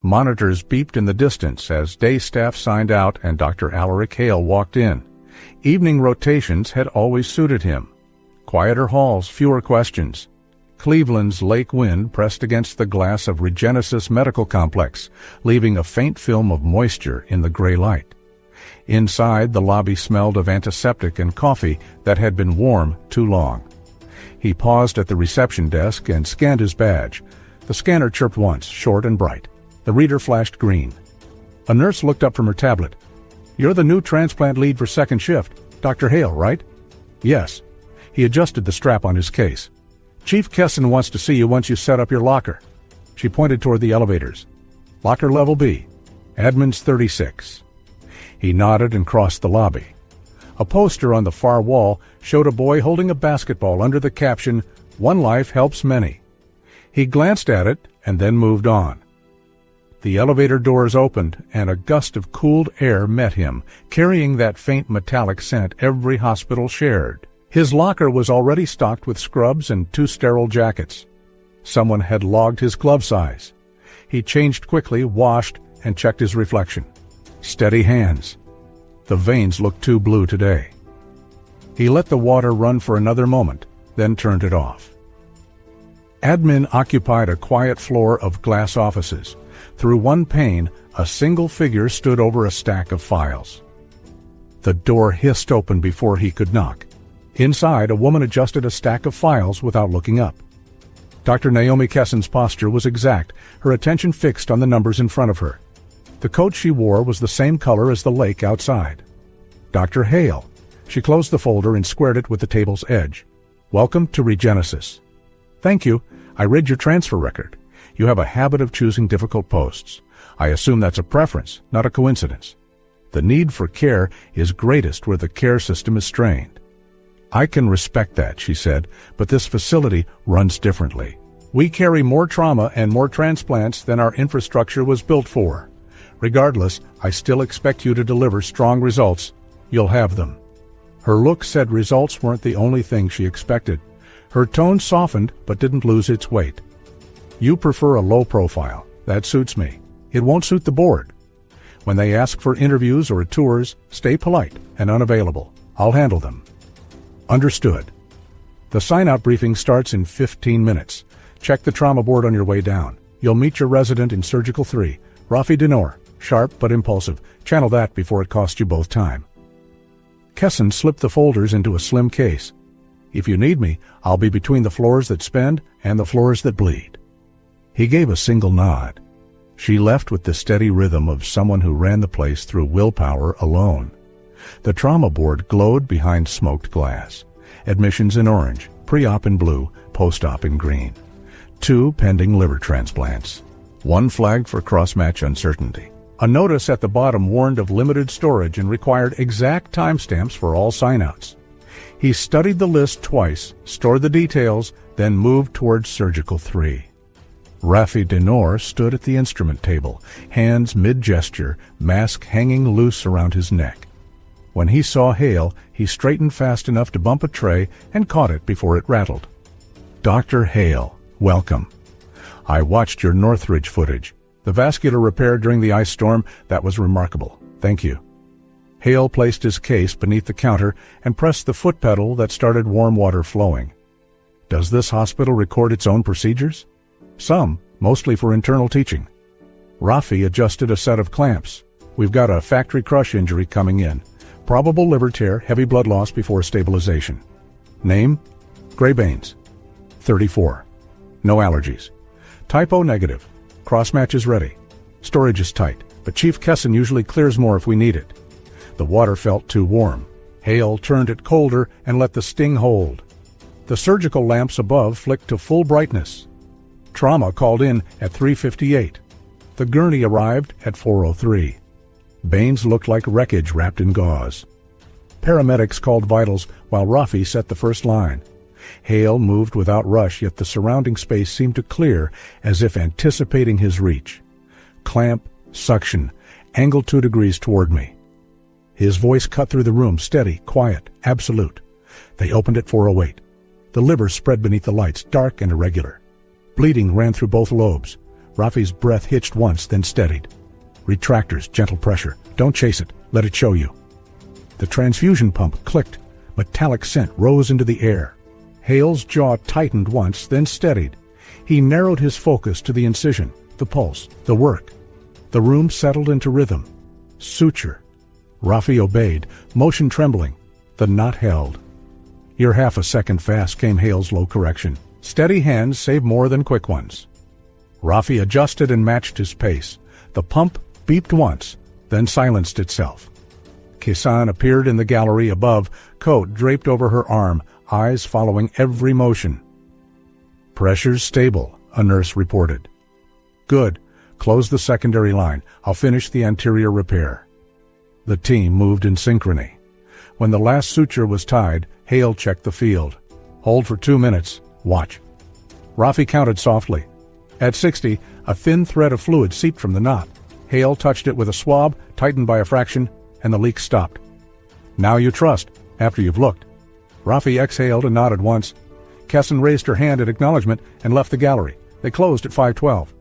Monitors beeped in the distance as day staff signed out and Dr. Alaric Hale walked in. Evening rotations had always suited him. Quieter halls, fewer questions. Cleveland's lake wind pressed against the glass of Regenesis Medical Complex, leaving a faint film of moisture in the gray light. Inside, the lobby smelled of antiseptic and coffee that had been warm too long. He paused at the reception desk and scanned his badge. The scanner chirped once, short and bright. The reader flashed green. A nurse looked up from her tablet. "You're the new transplant lead for second shift. Dr. Hale, right?" "Yes." He adjusted the strap on his case. "Chief Kesson wants to see you once you set up your locker." She pointed toward the elevators. "Locker level B. Admin's 36. He nodded and crossed the lobby. A poster on the far wall showed a boy holding a basketball under the caption, "One life helps many." He glanced at it and then moved on. The elevator doors opened, and a gust of cooled air met him, carrying that faint metallic scent every hospital shared. His locker was already stocked with scrubs and 2 sterile jackets. Someone had logged his glove size. He changed quickly, washed, and checked his reflection. Steady hands. The veins looked too blue today. He let the water run for another moment, then turned it off. Admin occupied a quiet floor of glass offices. Through one pane, a single figure stood over a stack of files. The door hissed open before he could knock. Inside, a woman adjusted a stack of files without looking up. Dr. Naomi Kesson's posture was exact, her attention fixed on the numbers in front of her. The coat she wore was the same color as the lake outside. Dr. Hale. She closed the folder and squared it with the table's edge. "Welcome to Regenesis." "Thank you. I read your transfer record. You have a habit of choosing difficult posts. I assume that's a preference, not a coincidence. The need for care is greatest where the care system is strained." "I can respect that," she said, "but this facility runs differently. We carry more trauma and more transplants than our infrastructure was built for. Regardless, I still expect you to deliver strong results. You'll have them." Her look said results weren't the only thing she expected. Her tone softened but didn't lose its weight. "You prefer a low profile. That suits me. It won't suit the board. When they ask for interviews or tours, stay polite and unavailable. I'll handle them." "Understood." The sign-out briefing starts in 15 minutes. Check the trauma board on your way down. You'll meet your resident in Surgical 3, Rafi Denor. Sharp but impulsive. Channel that before it costs you both time. Kesson slipped the folders into a slim case. "If you need me, I'll be between the floors that spend and the floors that bleed." He gave a single nod. She left with the steady rhythm of someone who ran the place through willpower alone. The trauma board glowed behind smoked glass. Admissions in orange, pre-op in blue, post-op in green. 2 pending liver transplants. 1 flagged for cross-match uncertainty. A notice at the bottom warned of limited storage and required exact timestamps for all sign-outs. He studied the list twice, stored the details, then moved towards Surgical 3. Rafi Denor stood at the instrument table, hands mid-gesture, mask hanging loose around his neck. When he saw Hale, he straightened fast enough to bump a tray and caught it before it rattled. "Dr. Hale, welcome. I watched your Northridge footage. The vascular repair during the ice storm, that was remarkable. Thank you." Hale placed his case beneath the counter and pressed the foot pedal that started warm water flowing. "Does this hospital record its own procedures?" "Some, mostly for internal teaching." Rafi adjusted a set of clamps. "We've got a factory crush injury coming in. Probable liver tear, heavy blood loss before stabilization. Name? Gray Baines. 34. No allergies. Typo negative. Cross-match is ready. Storage is tight, but Chief Kesson usually clears more if we need it." The water felt too warm. Hale turned it colder and let the sting hold. The surgical lamps above flicked to full brightness. Trauma called in at 3:58. The gurney arrived at 4:03. Baines looked like wreckage wrapped in gauze. Paramedics called vitals while Rafi set the first line. Hale moved without rush, yet the surrounding space seemed to clear as if anticipating his reach. Clamp, suction, angle 2 degrees toward me. His voice cut through the room, steady, quiet, absolute. They opened at 4:08. The liver spread beneath the lights, dark and irregular. Bleeding ran through both lobes. Rafi's breath hitched once, then steadied. Retractors, gentle pressure. Don't chase it. Let it show you. The transfusion pump clicked. Metallic scent rose into the air. Hale's jaw tightened once, then steadied. He narrowed his focus to the incision, the pulse, the work. The room settled into rhythm. Suture. Rafi obeyed, motion trembling. The knot held. "You're half a second fast," came Hale's low correction. "Steady hands save more than quick ones." Rafi adjusted and matched his pace. The pump beeped once, then silenced itself. Kisan appeared in the gallery above, coat draped over her arm, eyes following every motion. "Pressure's stable," a nurse reported. "Good. Close the secondary line. I'll finish the anterior repair." The team moved in synchrony. When the last suture was tied, Hale checked the field. "Hold for 2 minutes. Watch." Rafi counted softly. At 60, a thin thread of fluid seeped from the knot. Hale touched it with a swab, tightened by a fraction, and the leak stopped. "Now you trust, after you've looked." Rafi exhaled and nodded once. Kesson raised her hand in acknowledgement and left the gallery. They closed at 5:12.